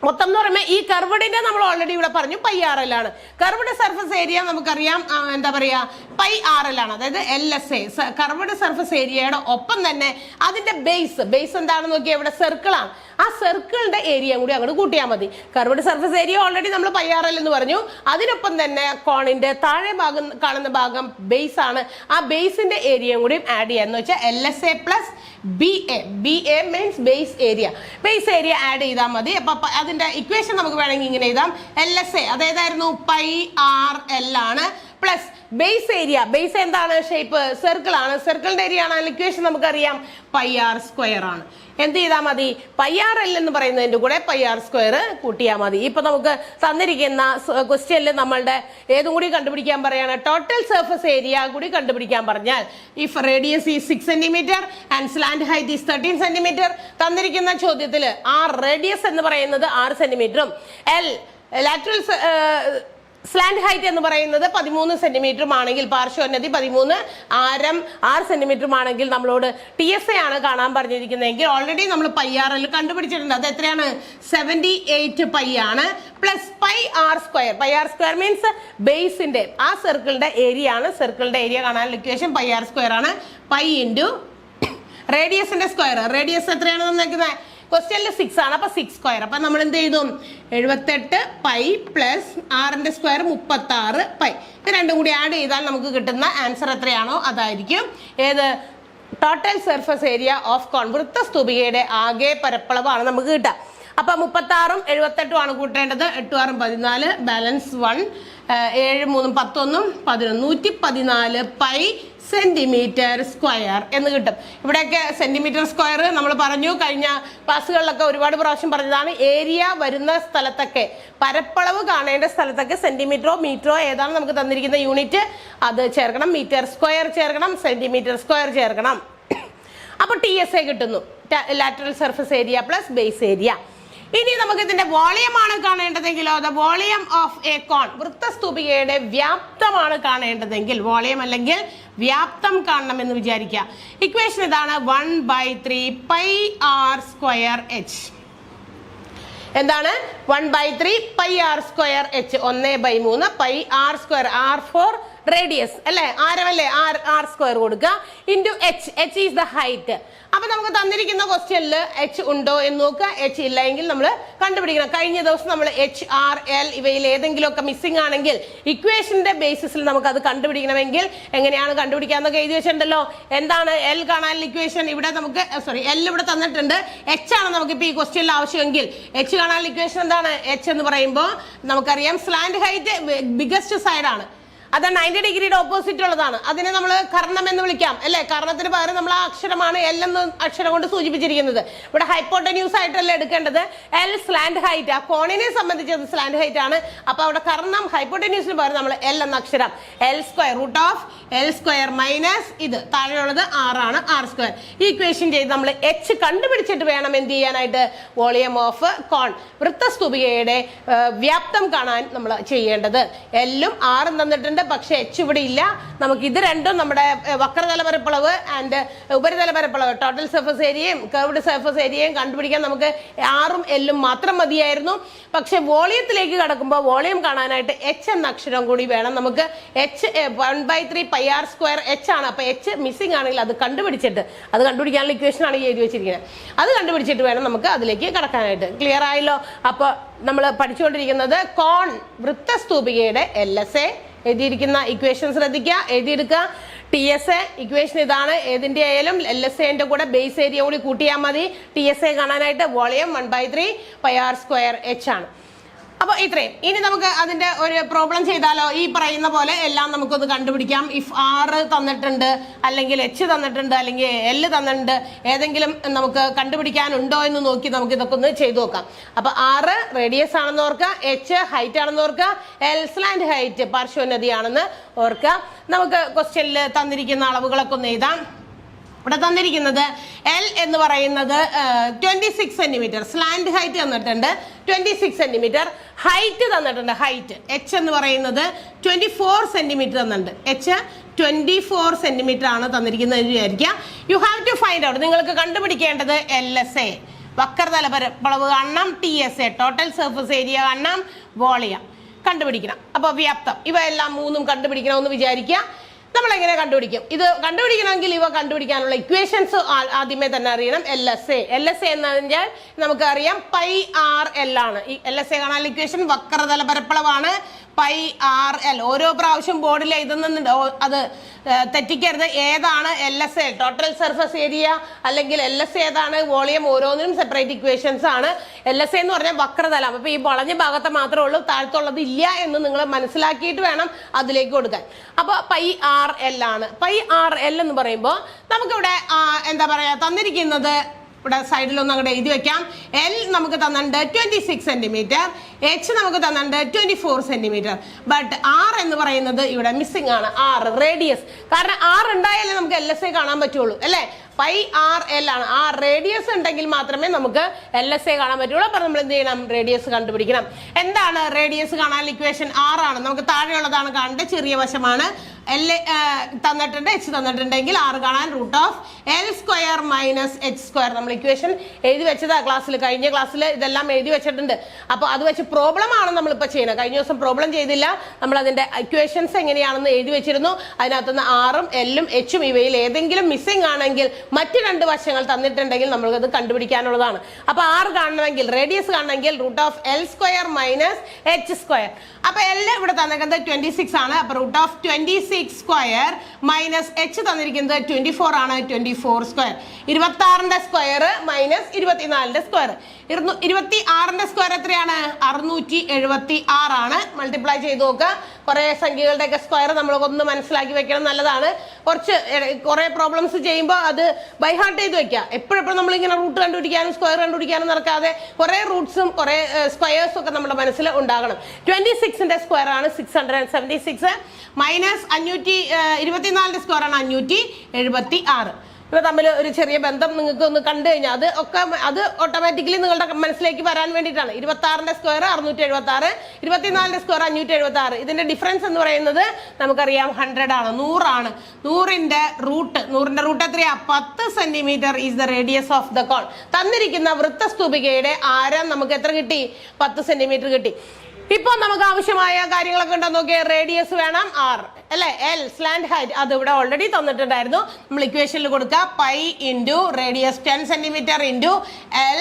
മൊത്തം എന്ന് പറയുമ്പോൾ ഈ കർവ്ഡിന്റെ നമ്മൾ ഓൾറെഡി ഇവിടെ പറഞ്ഞു പൈ ആർ എൽ ആണ്. കർവ്ഡ് സർഫസ് ഏരിയ നമുക്കറിയാം എന്താ പറയാ പൈ ആർ എൽ ആണ്, അതായത് LSA കർവ്ഡ് സർഫസ് ഏരിയയുടെ ഒപ്പം തന്നെ അതിന്റെ ബേസ് എന്താണെന്ന് നോക്കിയാൽ ഇവിടെ സർക്കിൾ ആണ്. ആ സർക്കിളിന്റെ ഏരിയ കൂടി അങ്ങോട്ട് കൂട്ടിയാൽ മതി. കർവ്ഡ് സർഫസ് ഏരിയ ഓൾറെഡി നമ്മൾ പൈ ആർ എൽ എന്ന് പറഞ്ഞു. അതിനൊപ്പം തന്നെ കോണിന്റെ താഴെ ഭാഗം കാണുന്ന ഭാഗം ബേസ് ആണ്. ആ ബേസിന്റെ ഏരിയയും കൂടി ആഡ് ചെയ്യാന്ന് വെച്ചാൽ LSA plus BA means base area add ചെയ്താൽ മതി. അപ്പൊ അതിന്റെ ഇക്വേഷൻ നമുക്ക് വേണമെങ്കിൽ ഇങ്ങനെ എഴുതാം. LSA അതേതായിരുന്നു? പൈ ആർ എൽ ആണ്, പ്ലസ് ബേസ് ഏരിയ. ബേസ് എന്താണ്? ഷേപ്പ് സർക്കിൾ ആണ്. സർക്കിളിന്റെ ഏരിയ ആണ് ഇക്വേഷൻ നമുക്കറിയാം പൈ ആർ സ്ക്വയർ ആണ്. എന്ത് ചെയ്താൽ മതി? പൈ ആർ എൽ എന്ന് പറയുന്നതിന്റെ കൂടെ പൈ ആർ സ്ക്വയർ കൂട്ടിയാൽ മതി. ഇപ്പൊ നമുക്ക് തന്നിരിക്കുന്ന ക്വസ്റ്റ്യനിൽ നമ്മളുടെ ഏതും കൂടി കണ്ടുപിടിക്കാൻ പറയാണ്, ടോട്ടൽ സർഫസ് ഏരിയ കൂടി കണ്ടുപിടിക്കാൻ പറഞ്ഞാൽ ഇഫ് റേഡിയസ് ഈ 6 centimetre and slant height is 13 centimetre, തന്നിരിക്കുന്ന ചോദ്യത്തിൽ ആർ റേഡിയസ് എന്ന് പറയുന്നത് 6 സെന്റിമീറ്ററും എൽ ലാറ്ററൽ സ്ലാന്റ് ഹൈറ്റ് എന്ന് പറയുന്നത് 13 സെന്റിമീറ്ററും ആണെങ്കിൽ, പാർശ്വോന്നതി 13, ആരം 6 സെന്റിമീറ്ററും ആണെങ്കിൽ നമ്മളോട് TSA ആണ് കാണാൻ പറഞ്ഞിരിക്കുന്നതെങ്കിൽ ഓൾറെഡി നമ്മൾ പൈ ആർ എൽ കണ്ടുപിടിച്ചിട്ടുണ്ട്. അത് എത്രയാണ്? 78 പൈ ആണ്, plus pi R square. Pi R square means ബേസിന്റെ ആ സർക്കിളിന്റെ ഏരിയ ആണ്. സർക്കിളിന്റെ ഏരിയ കാണാനുള്ള ഇക്വേഷൻ പൈ ആർ സ്ക്വയർ ആണ്. പൈ ഇൻറ്റു റേഡിയസിന്റെ സ്ക്വയർ. റേഡിയസ് എത്രയാണ് തന്നിരിക്കുന്നത്? ക്വസ്റ്റ്യനിൽ 6 ആണ്, അപ്പൊ 6 സ്ക്വയർ. അപ്പൊ നമ്മൾ എന്ത് ചെയ്തു? 78 പൈ പ്ലസ് ആറിന്റെ സ്ക്വയർ 36 പൈ. ഇത് രണ്ടും കൂടി ആഡ് ചെയ്താൽ നമുക്ക് കിട്ടുന്ന ആൻസർ എത്രയാണോ അതായിരിക്കും ഏത് ടോട്ടൽ സർഫസ് ഏരിയ ഓഫ് കോൺ, വൃത്തസ്തൂപികയുടെ ആകെ പരപ്പളവാണ് നമുക്ക് കിട്ടുക. അപ്പൊ 36ഉം 78ഉം ആണ് കൂട്ടേണ്ടത്. 8 6 14, ബാലൻസ് 1, 7 3 11 11, 114 പൈ സെന്റിമീറ്റർ സ്ക്വയർ എന്ന് കിട്ടും. ഇവിടെയൊക്കെ സെന്റിമീറ്റർ സ്ക്വയർ നമ്മൾ പറഞ്ഞു, കഴിഞ്ഞ ക്ലാസ്സുകളിലൊക്കെ ഒരുപാട് പ്രാവശ്യം പറഞ്ഞതാണ്. ഏരിയ വരുന്ന സ്ഥലത്തൊക്കെ, പരപ്പളവ് കാണേണ്ട സ്ഥലത്തൊക്കെ സെന്റിമീറ്ററോ മീറ്ററോ ഏതാണ് നമുക്ക് തന്നിരിക്കുന്ന യൂണിറ്റ് അത് ചേർക്കണം. മീറ്റർ സ്ക്വയർ ചേർക്കണം, സെന്റിമീറ്റർ സ്ക്വയർ ചേർക്കണം. അപ്പൊ TSA കിട്ടുന്നു, lateral surface area plus base area. ഇനി നമുക്ക് ഇതിന്റെ വോളിയം ആണ് കാണേണ്ടതെങ്കിലോ, the volume of a cone, വൃത്തസ്തൂപികയുടെ വ്യാപ്തമാണ് കാണേണ്ടതെങ്കിൽ, വോളിയം അല്ലെങ്കിൽ വ്യാപ്തം കാണണം എന്ന് വിചാരിക്കുക. ഇക്വേഷൻ ഇതാണ്, 1/3 പൈ ആർ സ്ക്വയർ എച്ച്. എന്താണ് 1/3 pi R square H? 1/3 pi R square, R for radius അല്ലെ, ആരമല്ലേ, ആർ സ്ക്വയർ കൊടുക്കുക, into H. H is the height. അപ്പൊ നമുക്ക് തന്നിരിക്കുന്ന ക്വസ്റ്റ്യനിൽ എച്ച് ഉണ്ടോ എന്ന് നോക്കുക. എച്ച് ഇല്ല എങ്കിൽ നമ്മൾ കണ്ടുപിടിക്കണം. കഴിഞ്ഞ ദിവസം നമ്മൾ എച്ച്, ആർ, എൽ ഇവയിൽ ഏതെങ്കിലുമൊക്കെ മിസ്സിംഗ് ആണെങ്കിൽ ഇക്വേഷന്റെ ബേസിസിൽ നമുക്ക് അത് കണ്ടുപിടിക്കണമെങ്കിൽ എങ്ങനെയാണ് കണ്ടുപിടിക്കാന്നൊക്കെ എഴുതി വെച്ചിട്ടുണ്ടല്ലോ. എന്താണ് എൽ കാണാനുള്ള ഇക്വേഷൻ? ഇവിടെ നമുക്ക് എൽ ഇവിടെ തന്നിട്ടുണ്ട്. എച്ച് ആണ് നമുക്ക് ഇപ്പൊ ഈ ക്വസ്റ്റ്യനിൽ ആവശ്യമെങ്കിൽ എച്ച് കാണാനുള്ള ഇക്വേഷൻ എന്താണ്? എച്ച് എന്ന് പറയുമ്പോൾ നമുക്കറിയാം സ്ലാന്റ് ഹൈറ്റ് ബിഗസ്റ്റ് സൈഡ് ആണ്. അത് 90 ഡിഗ്രിയുടെ ഓപ്പോസിറ്റ് ഉള്ളതാണ്. അതിനെ നമ്മൾ കർണം എന്ന് വിളിക്കാം അല്ലെ. കർണത്തിന് പകരം നമ്മൾ ആ അക്ഷരമാണ് എൽ എന്ന അക്ഷരം കൊണ്ട് സൂചിപ്പിച്ചിരിക്കുന്നത്. ഇവിടെ ഹൈപ്പോട്ടന്യൂസ് ആയിട്ടല്ല എടുക്കേണ്ടത്. എൽ സ്ലാന്റ് ഹൈറ്റ്, ആ കോണിനെ സംബന്ധിച്ചത് സ്ലാന്റ് ഹൈറ്റ് ആണ്. അപ്പൊ അവിടെ കർണം ഹൈപ്പോട്ടന്യൂസിന് പകരം നമ്മൾ എൽ എന്ന അക്ഷരം, L square root of L square minus ഇത് താഴെയുള്ളത് ആറാണ്, ആർ സ്ക്വയർ. ഈ ഇക്വേഷൻ ചെയ്ത് നമ്മൾ എച്ച് കണ്ടുപിടിച്ചിട്ട് വേണം എന്ത് ചെയ്യാനായിട്ട്? വോളിയം ഓഫ് കോൺ, വൃത്തസ്തൂപികയുടെ വ്യാപ്തം കാണാൻ നമ്മൾ ചെയ്യേണ്ടത്. എല്ലും ആറും തന്നിട്ടുണ്ട്, പക്ഷെ എച്ച് ഇവിടെ ഇല്ല. നമുക്ക് ഇത് രണ്ടും നമ്മുടെ വക്രതല പരപ്പളവ് ആൻഡ് ഉപരിതല പരപ്പളവ്, ടോട്ടൽ സർഫസ് ഏരിയയും കർവ്ഡ് സർഫസ് ഏരിയയും കണ്ടുപിടിക്കാൻ നമുക്ക് ആറും എല്ലും മാത്രം മതിയായിരുന്നു. പക്ഷെ വോളിയത്തിലേക്ക് കടക്കുമ്പോൾ വോളിയം കാണാനായിട്ട് എച്ച് എന്ന അക്ഷരം കൂടി വേണം നമുക്ക്. H 1/3 pi R square H ആണ്. അപ്പൊ എച്ച് മിസ്സിംഗ് ആണെങ്കിൽ അത് കണ്ടുപിടിച്ചിട്ട്, അത് കണ്ടുപിടിക്കാനുള്ള ഇക്വേഷൻ ആണ് എഴുതി വെച്ചിരിക്കുന്നത്. അത് കണ്ടുപിടിച്ചിട്ട് വേണം നമുക്ക് അതിലേക്ക് കടക്കാനായിട്ട്. ക്ലിയർ ആയല്ലോ? അപ്പൊ നമ്മൾ പഠിച്ചുകൊണ്ടിരിക്കുന്നത് കോൺ, വൃത്തസ്തൂപികയുടെ LSA. എഴുതിയിരിക്കുന്ന ഇക്വേഷൻ ശ്രദ്ധിക്കുക, എഴുതിയെടുക്കുക. TSA ഇക്വേഷൻ ഇതാണ്. ഏതിന്റെ ആയാലും LSAന്റെ കൂടെ ബേസ് ഏരിയ കൂടി കൂട്ടിയാൽ മതി. TSA കാണാനായിട്ട് volume 1/3 pi R square H ആണ്. അപ്പൊ ഇത്രയും. ഇനി നമുക്ക് അതിന്റെ ഒരു പ്രോബ്ലം ചെയ്താലോ? ഈ പറയുന്ന പോലെ എല്ലാം നമുക്കൊന്ന് കണ്ടുപിടിക്കാം. ഇഫ് ആറ് തന്നിട്ടുണ്ട്, അല്ലെങ്കിൽ എച്ച് തന്നിട്ടുണ്ട്, അല്ലെങ്കിൽ എൽ തന്നിട്ടുണ്ട്, ഏതെങ്കിലും നമുക്ക് കണ്ടുപിടിക്കാനുണ്ടോ എന്ന് നോക്കി നമുക്ക് ഇതൊക്കെ ഒന്ന് ചെയ്തു നോക്കാം. അപ്പൊ ആറ് റേഡിയസ് ആണെന്ന് ഓർക്കുക, എച്ച് ഹൈറ്റ് ആണെന്ന് ഓർക്കുക, എൽ സ്ലാന്റ് ഹൈറ്റ് പാർശ്വനദിയാണെന്ന് ഓർക്കുക. നമുക്ക് ക്വസ്റ്റ്യനിൽ തന്നിരിക്കുന്ന അളവുകളൊക്കെ ഒന്ന് എഴുതാം. ഇവിടെ തന്നിരിക്കുന്നത് എൽ എന്ന് പറയുന്നത് 26 സെന്റിമീറ്റർ, സ്ലാന്റ് ഹൈറ്റ് തന്നിട്ടുണ്ട് 26 സെന്റിമീറ്റർ, ഹൈറ്റ് തന്നിട്ടുണ്ട്. ഹൈറ്റ് എച്ച് എന്ന് പറയുന്നത് 24 സെന്റിമീറ്റർ തന്നിട്ടുണ്ട്. എച്ച് 24 സെന്റിമീറ്റർ ആണ് തന്നിരിക്കുന്നത് വിചാരിക്കുക. You have to find out, നിങ്ങൾക്ക് കണ്ടുപിടിക്കേണ്ടത് LSA വക്രതല പരപ്പളവ് കാണണം, TSA ടോട്ടൽ സർഫസ് ഏരിയ കാണണം, വോളിയം കണ്ടുപിടിക്കണം. അപ്പൊ വ്യാപ്തം, ഇവയെല്ലാം മൂന്നും കണ്ടുപിടിക്കണമെന്ന് വിചാരിക്കുക. നമ്മൾ എങ്ങനെ കണ്ടുപിടിക്കും? ഇത് കണ്ടുപിടിക്കണമെങ്കിൽ ഇവ കണ്ടുപിടിക്കാനുള്ള ഇക്വേഷൻസ് ആദ്യമേ തന്നെ അറിയണം. LSA എന്ന് പറഞ്ഞാൽ നമുക്കറിയാം പൈ ആർ എൽ ആണ്. ഈ LSA കാണാനുള്ള ഇക്വേഷൻ വക്രതല പരപ്പളവാണ്, പൈ ആർ എൽ. ഓരോ പ്രാവശ്യം ബോർഡിൽ എഴുതുന്നുണ്ട്, അത് തെറ്റിക്കരുത്. ഏതാണ് LSA ടോട്ടൽ സർഫസ് ഏരിയ, അല്ലെങ്കിൽ LSA ഏതാണ് വോളിയം, ഓരോന്നിനും സെപ്പറേറ്റ് ഇക്വേഷൻസ് ആണ്. LSA എന്ന് പറഞ്ഞാൽ വക്രതലം. അപ്പൊ ഈ വളഞ്ഞ ഭാഗത്തെ മാത്രമേ ഉള്ളൂ, താഴത്തുള്ളത് ഇല്ല എന്ന് നിങ്ങൾ മനസ്സിലാക്കിയിട്ട് വേണം അതിലേക്ക് കൊടുക്കാൻ. അപ്പൊ പൈ ആർ എൽ ആണ്. പൈ ആർ എൽ എന്ന് പറയുമ്പോൾ നമുക്കിവിടെ എന്താ പറയാ തന്നിരിക്കുന്നത്, ഇവിടെ സൈഡിലൊന്നും അങ്ങോട്ട് എഴുതി വെക്കാം. എൽ നമുക്ക് തന്നിട്ടുണ്ട് 26 സെന്റിമീറ്റർ, എച്ച് നമുക്ക് തന്നിട്ടുണ്ട് 24 സെന്റിമീറ്റർ. ബട്ട് ആർ എന്ന് പറയുന്നത് ഇവിടെ മിസ്സിംഗ് ആണ്. ആർ റേഡിയസ്, കാരണം ആർ ഉണ്ടായാലേ നമുക്ക് LSA കാണാൻ പറ്റുള്ളൂ അല്ലേ. പൈ ആർ എൽ ആണ്. ആ റേഡിയസ് ഉണ്ടെങ്കിൽ മാത്രമേ നമുക്ക് LSA കാണാൻ പറ്റുള്ളൂ. അപ്പൊ നമ്മൾ എന്ത് ചെയ്യണം? റേഡിയസ് കണ്ടുപിടിക്കണം. എന്താണ് റേഡിയസ് കാണാൻ ഇക്വേഷൻ? ആറാണ്. നമുക്ക് താഴെയുള്ളതാണ് കാണേണ്ടത്, ചെറിയ വശമാണ്. എൽ തന്നിട്ടുണ്ട്, എച്ച് തന്നിട്ടുണ്ടെങ്കിൽ ആറ് കാണാൻ root of L square minus H square. നമ്മൾ ഇക്വേഷൻ എഴുതി വെച്ചതാ ക്ലാസ്സിൽ, കഴിഞ്ഞ ക്ലാസ്സിൽ ഇതെല്ലാം എഴുതി വെച്ചിട്ടുണ്ട്. അപ്പൊ അത് വെച്ച് പ്രോബ്ലം ആണ് നമ്മളിപ്പോൾ ചെയ്യുന്നത്. കഴിഞ്ഞ ദിവസം പ്രോബ്ലം ചെയ്തില്ല, നമ്മൾ അതിന്റെ ഇക്വേഷൻസ് എങ്ങനെയാണെന്ന് എഴുതി വെച്ചിരുന്നു. അതിനകത്തുനിന്ന് ആറും എല്ലും എച്ചും ഇവയിൽ ഏതെങ്കിലും മിസ്സിംഗ് ആണെങ്കിൽ മറ്റ് രണ്ട് വശങ്ങൾ തന്നിട്ടുണ്ടെങ്കിൽ നമ്മൾക്കത് കണ്ടുപിടിക്കാനുള്ളതാണ്. അപ്പൊ r കാണണമെങ്കിൽ, റേഡിയസ് കാണണമെങ്കിൽ √L² മൈനസ് h². അപ്പൊ L ഇവിടെ തന്നിരിക്കുന്നത് 26 ആണ്. അപ്പൊ √26² മൈനസ് h തന്നിരിക്കുന്നത് 24 ആണ്. 24². 26ന്റെ സ്ക്വയർ മൈനസ് 24ന്റെ സ്ക്വയർ. 26ന്റെ സ്ക്വയർ എത്രയാണ്? 676 ആണ്. മൾട്ടിപ്ലൈ ചെയ്ത് നോക്കുക. കുറെ സംഖ്യകളുടെ ഒക്കെ സ്ക്വയർ നമ്മളൊന്ന് മനസ്സിലാക്കി വെക്കണം, നല്ലതാണ്. കുറെ പ്രോബ്ലംസ് ചെയ്യുമ്പോൾ അത് ബൈ ഹാർട്ട് ചെയ്ത് വെക്കുക. എപ്പോഴെപ്പോഴും നമ്മളിങ്ങനെ റൂട്ട് കണ്ടുപിടിക്കാനും സ്ക്വയർ കണ്ടുപിടിക്കാനും നടക്കാതെ കുറെ റൂട്ട്സും കുറെ സ്ക്വയേഴ്സും ഒക്കെ നമ്മുടെ മനസ്സിൽ ഉണ്ടാകണം. 26ന്റെ സ്ക്വയർ ആണ് 676 മൈനസ് 524ന്റെ സ്ക്വയർ ആണ് 576. ഇവ തമ്മിൽ ഒരു ചെറിയ ബന്ധം നിങ്ങൾക്ക് ഒന്ന് കണ്ടു കഴിഞ്ഞാൽ അത് ഓട്ടോമാറ്റിക്കലി നിങ്ങളുടെ മനസ്സിലേക്ക് വരാൻ വേണ്ടിയിട്ടാണ്. 26ന്റെ സ്ക്വയർ 676, 24ന്റെ സ്ക്വയർ 576. ഇതിന്റെ ഡിഫറൻസ് എന്ന് പറയുന്നത് നമുക്കറിയാം 100 ആണ്, 100 ആണ്. 100ന്റെ റൂട്ട് എത്രയാ? 10 centimetre is the radius of the cone. തന്നിരിക്കുന്ന വൃത്തസ്തൂപികയുടെ ആരം നമുക്ക് എത്ര കിട്ടി? 10 സെന്റിമീറ്റർ കിട്ടി. ഇപ്പൊ നമുക്ക് ആവശ്യമായ കാര്യങ്ങളൊക്കെ ഉണ്ടോ നോക്കിയാൽ, റേഡിയസ് വേണം r അല്ലെ, L സ്ലാന്റ് ഹൈറ്റ് അത് ഇവിടെ ഓൾറെഡി തന്നിട്ടുണ്ടായിരുന്നു. നമ്മൾ ഇക്വേഷനിൽ കൊടുക്കുക pi into radius 10 centimetre into L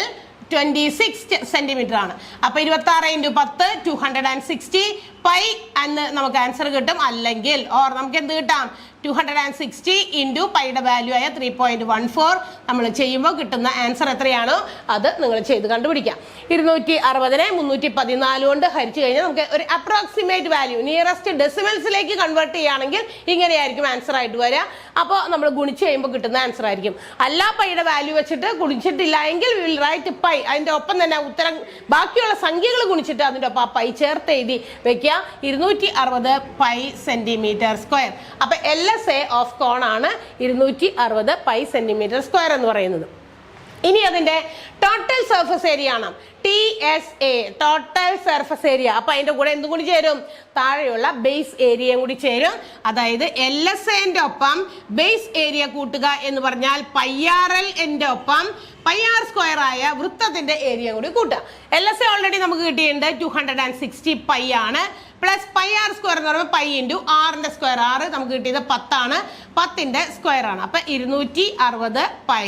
26 centimetre ആണ്. അപ്പൊ 26 × 10 260 പൈ എന്ന് നമുക്ക് ആൻസർ കിട്ടും. അല്ലെങ്കിൽ നമുക്ക് എന്ത് കിട്ടാം? 260 ഇൻറ്റു പൈയുടെ വാല്യൂ ആയ 3.14 നമ്മൾ ചെയ്യുമ്പോൾ കിട്ടുന്ന ആൻസർ എത്രയാണോ അത് നിങ്ങൾ ചെയ്ത് കണ്ടുപിടിക്കാം. 260നെ 314 കൊണ്ട് ഹരിച്ചു കഴിഞ്ഞാൽ നമുക്ക് ഒരു അപ്രോക്സിമേറ്റ് വാല്യൂ നിയറസ്റ്റ് ഡെസിമൽസിലേക്ക് കൺവേർട്ട് ചെയ്യുകയാണെങ്കിൽ ഇങ്ങനെയായിരിക്കും ആൻസർ ആയിട്ട് വരിക. അപ്പോൾ നമ്മൾ ഗുണിച്ച് കഴിയുമ്പോൾ കിട്ടുന്ന ആൻസർ ആയിരിക്കും. അല്ല പൈയുടെ വാല്യൂ വെച്ചിട്ട് ഗുണിച്ചിട്ടില്ല എങ്കിൽ വിൽ റൈറ്റ് പൈ, അതിന്റെ ഒപ്പം തന്നെ ഉത്തരം ബാക്കിയുള്ള സംഖ്യകൾ ഗുണിച്ചിട്ട് അതിന്റെ ഒപ്പം ആ പൈ ചേർത്ത് എഴുതി വെക്കുക. 260 പൈ സെന്റിമീറ്റർ സ്ക്വയർ. അപ്പൊ LSA ഓഫ് കോൺ ആണ് 260 പൈ സെന്റിമീറ്റർ സ്ക്വയർ എന്ന് പറയുന്നത്. ഇനി അതിന്റെ ടോട്ടൽ സർഫസ് ഏരിയ ആണ് TSA, ടോട്ടൽ സർഫസ് ഏരിയ. അപ്പൊ അതിന്റെ കൂടെ എന്തും കൂടി ചേരും? താഴെയുള്ള ബേസ് ഏരിയയും കൂടി ചേരും. അതായത് LSAന്റെ ഒപ്പം ബേസ് ഏരിയ കൂട്ടുക എന്ന് പറഞ്ഞാൽ πRL ന്റെ ഒപ്പം πr² ആയ വൃത്തത്തിന്റെ ഏരിയ കൂടി കൂട്ടുക. LSA ഓൾറെഡി നമുക്ക് കിട്ടിയിട്ടുണ്ട് 260 പൈ ആണ്. പ്ലസ് πr² എന്ന് പറയുമ്പോൾ പൈ ഇൻറ്റു ആറിന്റെ സ്ക്വയർ, 6 നമുക്ക് കിട്ടിയത് 10 ആണ്. 10ന്റെ സ്ക്വയർ ആണ്. അപ്പൊ 260 പൈ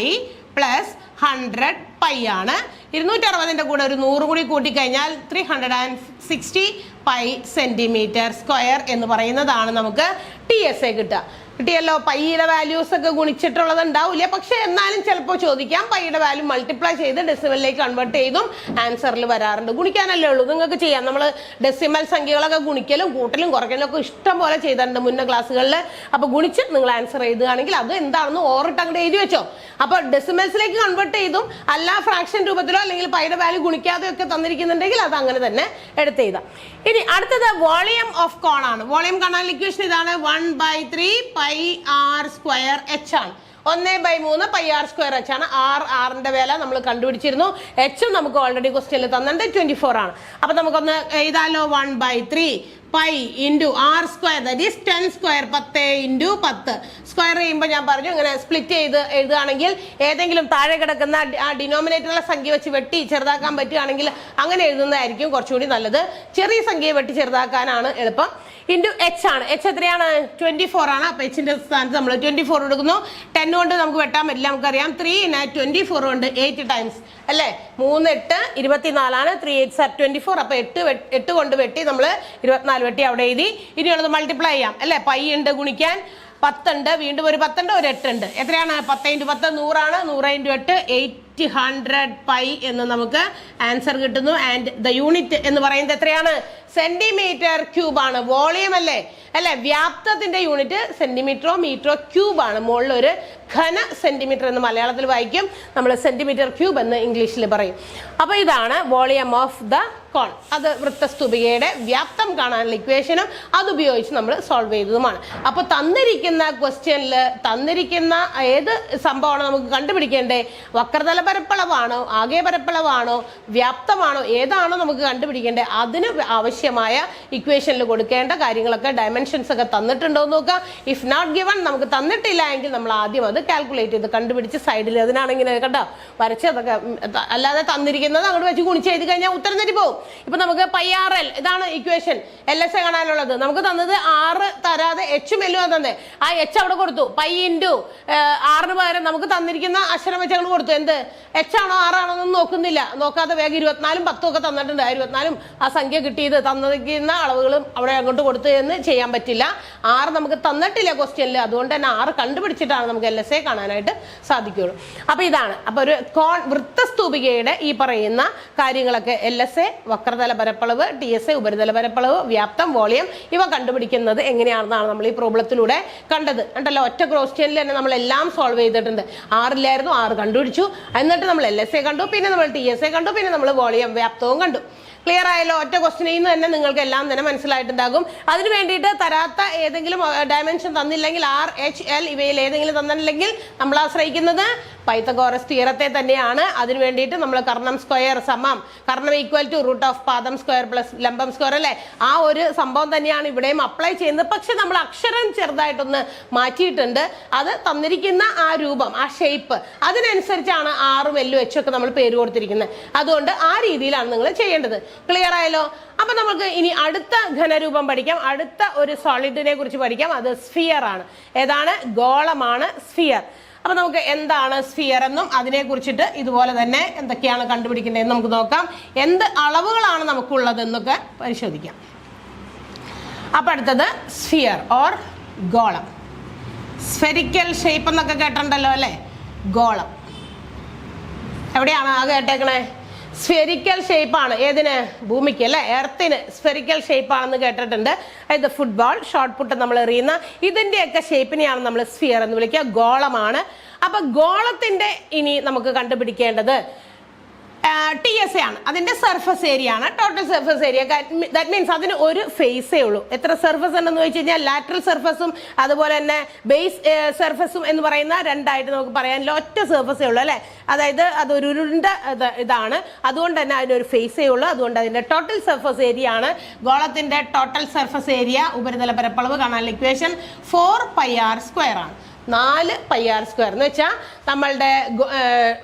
പ്ലസ് 100 പൈ ആണ്. 260ന്റെ കൂടെ ഒരു 100 കൂടി കൂട്ടിക്കഴിഞ്ഞാൽ 360 പൈ സെന്റിമീറ്റർ സ്ക്വയർ എന്ന് പറയുന്നതാണ് നമുക്ക് TSA കിട്ടുക. കിട്ടിയല്ലോ. പൈയുടെ വാല്യൂസ് ഒക്കെ ഗുണിച്ചിട്ടുള്ളത് ഉണ്ടാവില്ല, പക്ഷെ എന്നാലും ചിലപ്പോൾ ചോദിക്കാം. പൈയുടെ വാല്യൂ മൾട്ടിപ്ലൈ ചെയ്ത് ഡെസിമലിലേക്ക് കൺവേർട്ട് ചെയ്തും ആൻസറിൽ വരാറുണ്ട്. ഗുണിക്കാനല്ലേ ഉള്ളൂ, നിങ്ങൾക്ക് ചെയ്യാം. നമ്മൾ ഡെസിമൽ സംഖ്യകളൊക്കെ ഗുണിക്കലും കൂട്ടലും കുറയ്ക്കലും ഒക്കെ ഇഷ്ടം പോലെ ചെയ്തിട്ടുണ്ട് മുന്നേ ക്ലാസ്സുകളിൽ. അപ്പൊ ഗുണിച്ച് നിങ്ങൾ ആൻസർ എഴുതുകയാണെങ്കിൽ അത് എന്താണെന്ന് ഓറിട്ട് അങ്ങോട്ട് എഴുതി വെച്ചോ. അപ്പൊ ഡെസിമൽസിലേക്ക് കൺവേർട്ട് ചെയ്തും അല്ല ഫ്രാക്ഷൻ രൂപത്തിലോ അല്ലെങ്കിൽ പൈയുടെ വാല്യൂ ഗുണിക്കാതെയോ ഒക്കെ തന്നിരിക്കുന്നുണ്ടെങ്കിൽ അത് അങ്ങനെ തന്നെ എടുത്തെഴുതാം. ഇനി അടുത്തത് വോളിയം ഓഫ് കോൺ ആണ്. വോളിയം കാണാൻ ഇക്വേഷൻ ഇതാണ്. 1/3 πr² h ആണ്. 1/3 πr² h ആണ്. ആറിന്റെ വില നമ്മൾ കണ്ടുപിടിച്ചിരുന്നു. h നമുക്ക് ഓൾറെഡി ക്വസ്റ്റ്യനിൽ തന്നിട്ടുണ്ട് 24 ആണ്. അപ്പൊ നമുക്കൊന്ന് എഴുതാലോ. 1/3 pi into r², that is 10². 10 into 10 square ചെയ്യുമ്പോൾ ഞാൻ പറഞ്ഞു ഇങ്ങനെ സ്പ്ലിറ്റ് ചെയ്ത് എഴുതുകയാണെങ്കിൽ ഏതെങ്കിലും താഴെ കിടക്കുന്ന ആ ഡിനോമിനേറ്ററുള്ള സംഖ്യ വെച്ച് വെട്ടി ചെറുതാക്കാൻ പറ്റുകയാണെങ്കിൽ അങ്ങനെ എഴുതുന്നതായിരിക്കും കുറച്ചുകൂടി നല്ലത്. ചെറിയ സംഖ്യയെ വെട്ടി ചെറുതാക്കാനാണ് എളുപ്പം. ഇൻറ്റു h ആണ്. h എത്രയാണ്? 24 ആണ്. അപ്പൊ hന്റെ സ്ഥാനത്ത് നമ്മൾ 24 എടുക്കുന്നു. 10 കൊണ്ട് നമുക്ക് വെട്ടാൻ പറ്റില്ല, നമുക്കറിയാം. 3 നെ 24 കൊണ്ട് 8 ടൈംസ് അല്ലേ? 3 8 24 ആണ്. 3 8s are 24. അപ്പൊ 8 കൊണ്ട് വെട്ടി നമ്മൾ 24 വെട്ടി അവിടെ എഴുതി. ഇനിയുള്ളത് മൾട്ടിപ്ലൈ ചെയ്യാം അല്ലെ? പൈ ഉണ്ട് ഗുണിക്കാൻ, 10 ഉണ്ട്, വീണ്ടും ഒരു 10 ഉണ്ട്, ഒരു 8 ഉണ്ട്. എത്രയാണ്? 10 × 10 100 ആണ്. 100 × 8 800 പൈ എന്ന് നമുക്ക് ആൻസർ കിട്ടുന്നു. ആൻഡ് ദ യൂണിറ്റ് എന്ന് പറയുന്നത് എത്രയാണ്? സെന്റിമീറ്റർ ക്യൂബ് ആണ്. വോളിയം അല്ലേ? വ്യാപ്തത്തിന്റെ യൂണിറ്റ് സെന്റിമീറ്ററോ മീറ്ററോ ക്യൂബ് ആണ്. മുകളിൽ ഒരു ഘന സെന്റിമീറ്റർ എന്ന് മലയാളത്തിൽ വായിക്കും, നമ്മൾ സെന്റിമീറ്റർ ക്യൂബ് എന്ന് ഇംഗ്ലീഷിൽ പറയും. അപ്പൊ ഇതാണ് വോളിയം ഓഫ് ദ കോൺ. അത് വൃത്തസ്തൂപികയുടെ വ്യാപ്തം കാണാനുള്ള ഇക്വേഷനും അതുപയോഗിച്ച് നമ്മൾ സോൾവ് ചെയ്തതുമാണ്. അപ്പൊ തന്നിരിക്കുന്ന ക്വസ്റ്റ്യനിൽ തന്നിരിക്കുന്ന ഏത് സംഭവമാണ് നമുക്ക് കണ്ടുപിടിക്കേണ്ടത്? വക്രതല പരപ്പളവാണോ, ആകെ പരപ്പളവാണോ, വ്യാപ്തമാണോ, ഏതാണോ നമുക്ക് കണ്ടുപിടിക്കേണ്ടത്, അതിന് ആവശ്യമായ ഇക്വേഷനിൽ കൊടുക്കേണ്ട കാര്യങ്ങളൊക്കെ ഡയമെൻഷൻസ് ഒക്കെ തന്നിട്ടുണ്ടോ എന്ന് നോക്കുക. ഇഫ് നോട്ട് ഗിവൺ, നമുക്ക് തന്നിട്ടില്ല എങ്കിൽ നമ്മൾ ആദ്യം അത് കാൽക്കുലേറ്റ് ചെയ്ത് കണ്ടുപിടിച്ച് സൈഡിൽ അതിനാണെങ്കിൽ കേട്ടോ വരച്ച് അതൊക്കെ, അല്ലാതെ തന്നിരിക്കുന്നത് അങ്ങോട്ട് വെച്ച് ഗുണിച്ച് എഴുതി കഴിഞ്ഞാൽ ഉത്തരം തെറ്റി പോകും. ഇപ്പൊ നമുക്ക് πRL ഇതാണ് ഇക്വേഷൻ LSA കാണാനുള്ളത്. നമുക്ക് തന്നത് 6 തരാതെ എച്ചും എല്ലും തന്നെ, ആ എച്ച് അവിടെ കൊടുത്തു. π × 6 പകരം നമുക്ക് തന്നിരിക്കുന്ന അക്ഷരം വെച്ച് അങ്ങോട്ട് കൊടുത്തു. എന്ത് എച്ച് ആണോ 6 ആണോ എന്നൊന്നും നോക്കുന്നില്ല, നോക്കാതെ വേഗം 24ഉം 10ഉം ഒക്കെ തന്നിട്ടുണ്ട്. 24ഉം ആ സംഖ്യ കിട്ടിയത് തന്നിരിക്കുന്ന അളവുകളും അവിടെ അങ്ങോട്ട് കൊടുത്തു എന്ന് ചെയ്യാൻ പറ്റില്ല. 6 നമുക്ക് തന്നിട്ടില്ല ക്വസ്റ്റ്യനിൽ, അതുകൊണ്ട് തന്നെ 6 കണ്ടുപിടിച്ചിട്ടാണ് നമുക്ക് LSA കാണാനായിട്ട് സാധിക്കുകയുള്ളൂ. അപ്പൊ ഇതാണ് അപ്പൊ ഒരു വൃത്തസ്തൂപികയുടെ ഈ പറയുന്ന കാര്യങ്ങളൊക്കെ LSA വക്രതല പരപ്പളവ്, TSA ഉപരിതല പരപ്പളവ്, വ്യാപ്തം, വോളിയം ഇവ കണ്ടുപിടിക്കുന്നത് എങ്ങനെയാണെന്നാണ് നമ്മൾ ഈ പ്രോബ്ലത്തിലൂടെ കണ്ടത്. ഉണ്ടല്ലോ, ഒറ്റ ക്വസ്റ്റ്യനിൽ തന്നെ നമ്മൾ എല്ലാം സോൾവ് ചെയ്തിട്ടുണ്ട്. 6 കണ്ടുപിടിച്ചു, എന്നിട്ട് നമ്മൾ LSA കണ്ടു, പിന്നെ നമ്മൾ TSA കണ്ടു, പിന്നെ നമ്മൾ വോളിയം വ്യാപ്തവും കണ്ടു. ക്ലിയർ ആയല്ലോ? ഒറ്റ ക്വസ്റ്റ്യനിൽ നിന്ന് തന്നെ നിങ്ങൾക്ക് എല്ലാം തന്നെ മനസ്സിലായിട്ടുണ്ടാകും. അതിന് വേണ്ടിയിട്ട് തരാത്ത ഏതെങ്കിലും ഡയമെൻഷൻ തന്നില്ലെങ്കിൽ R, H, L ഇവയിൽ ഏതെങ്കിലും തന്നില്ലെങ്കിൽ നമ്മൾ ആശ്രയിക്കുന്നത് പൈത്തഗോറസ് തിയറത്തെ തന്നെയാണ്. അതിന് വേണ്ടിയിട്ട് നമ്മൾ കർണം സ്ക്വയർ സമം Karnam equal to root of പാദം സ്ക്വയർ പ്ലസ് ലംബം സ്ക്വയർ അല്ലേ, ആ ഒരു സംഭവം തന്നെയാണ് ഇവിടെയും അപ്ലൈ ചെയ്യുന്നത്. പക്ഷെ നമ്മൾ അക്ഷരം ചെറുതായിട്ടൊന്ന് മാറ്റിയിട്ടുണ്ട്. അത് തന്നിരിക്കുന്ന ആ രൂപം, ആ ഷേപ്പ്, അതിനനുസരിച്ചാണ് R, L, H ഒക്കെ നമ്മൾ പേര് കൊടുത്തിരിക്കുന്നത്. അതുകൊണ്ട് ആ രീതിയിലാണ് നിങ്ങൾ ചെയ്യേണ്ടത്. ക്ലിയർ ആയല്ലോ? അപ്പൊ നമുക്ക് ഇനി അടുത്ത ഘനരൂപം പഠിക്കാം. അടുത്ത ഒരു സോളിഡിനെ കുറിച്ച് പഠിക്കാം. അത് സ്ഫിയർ ആണ്. ഏതാണ്? ഗോളമാണ് സ്ഫിയർ. അപ്പൊ നമുക്ക് എന്താണ് സ്ഫിയർ എന്നും അതിനെ കുറിച്ചിട്ട് ഇതുപോലെ തന്നെ എന്തൊക്കെയാണ് കണ്ടുപിടിക്കേണ്ടതെന്ന് നമുക്ക് നോക്കാം. എന്ത് അളവുകളാണ് നമുക്കുള്ളതെന്നൊക്കെ പരിശോധിക്കാം. അപ്പൊ അടുത്തത് സ്ഫിയർ ഓർ ഗോളം. സ്ഫെരിക്കൽ ഷേപ്പ് എന്നൊക്കെ കേട്ടിട്ടുണ്ടല്ലോ അല്ലെ? ഗോളം എവിടെയാണ് ആ കേട്ടേക്കണേ? സ്ഫെരിക്കൽ ഷേപ്പാണ്. ഏതിന്? ഭൂമിക്ക് അല്ലെ, എർത്തിന് സ്ഫെരിക്കൽ ഷേപ്പാണെന്ന് കേട്ടിട്ടുണ്ട്. അതായത് ഫുട്ബോൾ, ഷോട്ട് പുട്ട് നമ്മൾ എറിയുന്ന ഇതിന്റെയൊക്കെ ഷേപ്പിനെയാണ് നമ്മൾ സ്ഫിയർ എന്ന് വിളിക്കുക. ഗോളമാണ്. അപ്പൊ ഗോളത്തിന്റെ ഇനി നമുക്ക് കണ്ടുപിടിക്കേണ്ടത് TSA ആണ്. അതിന്റെ സർഫസ് ഏരിയ ആണ്, total surface area. That means അതിന് ഒരു ഫേസേ ഉള്ളൂ. എത്ര സർഫസ് ഉണ്ടെന്ന് ചോദിച്ചു കഴിഞ്ഞാൽ ലാറ്ററൽ സർഫസും അതുപോലെ തന്നെ ബേസ് സർഫസും എന്ന് പറയുന്ന രണ്ടായിട്ട് നമുക്ക് പറയാനില്ല. ഒറ്റ സർഫസേ ഉള്ളൂ അല്ലെ. അതായത് അതൊരു ഉരുണ്ട ഇതാണ്, അതുകൊണ്ട് തന്നെ അതിനൊരു ഫേസേ ഉള്ളൂ. അതുകൊണ്ട് അതിന്റെ ടോട്ടൽ സർഫസ് ഏരിയ ആണ്. ഗോളത്തിന്റെ ടോട്ടൽ സർഫസ് ഏരിയ ഉപരിതല പരപ്പളവ് കാണാനുള്ള ഇക്വേഷൻ 4πr² ആണ്. 4πr² എന്ന് വെച്ചാൽ നമ്മളുടെ